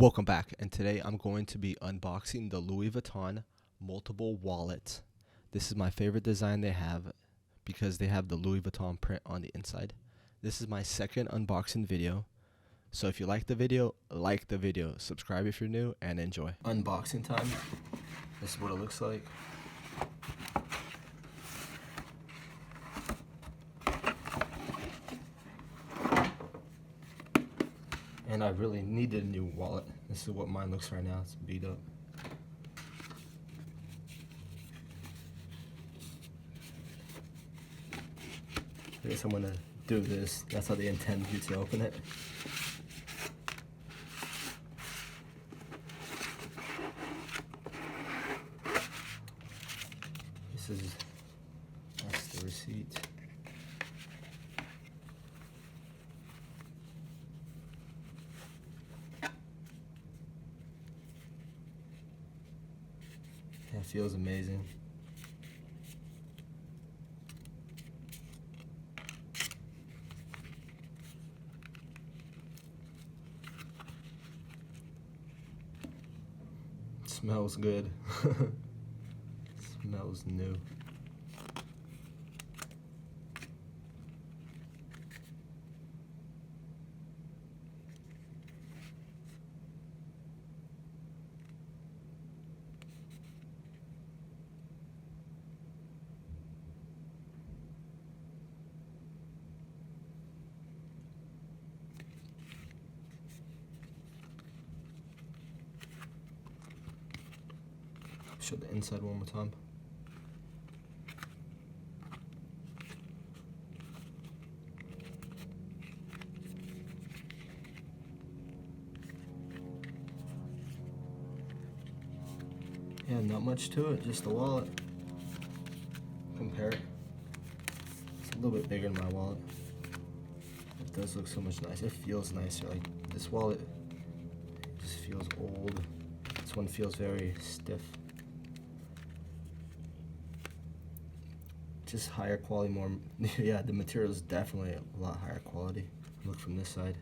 Welcome back, and today I'm going to be unboxing the Louis Vuitton Multiple Wallet. This is my favorite design they have because they have the Louis Vuitton print on the inside. This is my second unboxing video, so if you like the video, subscribe if you're new, and enjoy. Unboxing time. This is what it looks like. And I really needed a new wallet. This is what mine looks right now. It's beat up. I guess I'm gonna do this. That's how they intend you to open it. That's the receipt. It feels amazing. It smells good. Smells new. Show the inside one more time. Yeah, not much to it, just the wallet. Compare it. It's a little bit bigger than my wallet. It does look so much nicer. It feels nicer. Like this wallet just feels old. This one feels very stiff. Just higher quality, more. Yeah, the material is definitely a lot higher quality. Look from this side.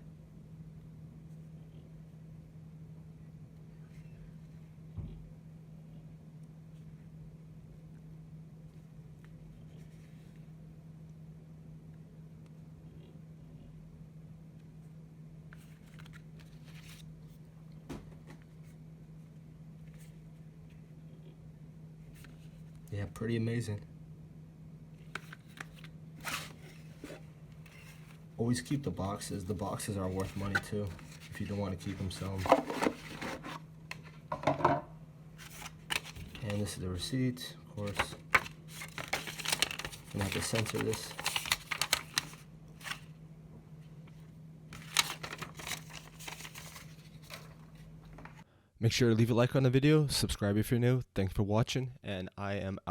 Yeah, pretty amazing. Always keep the boxes. The boxes are worth money too, if you don't want to keep them, sell them. And this is the receipt, of course. I'm gonna have to censor this. Make sure to leave a like on the video, subscribe if you're new. Thanks for watching, and I am out.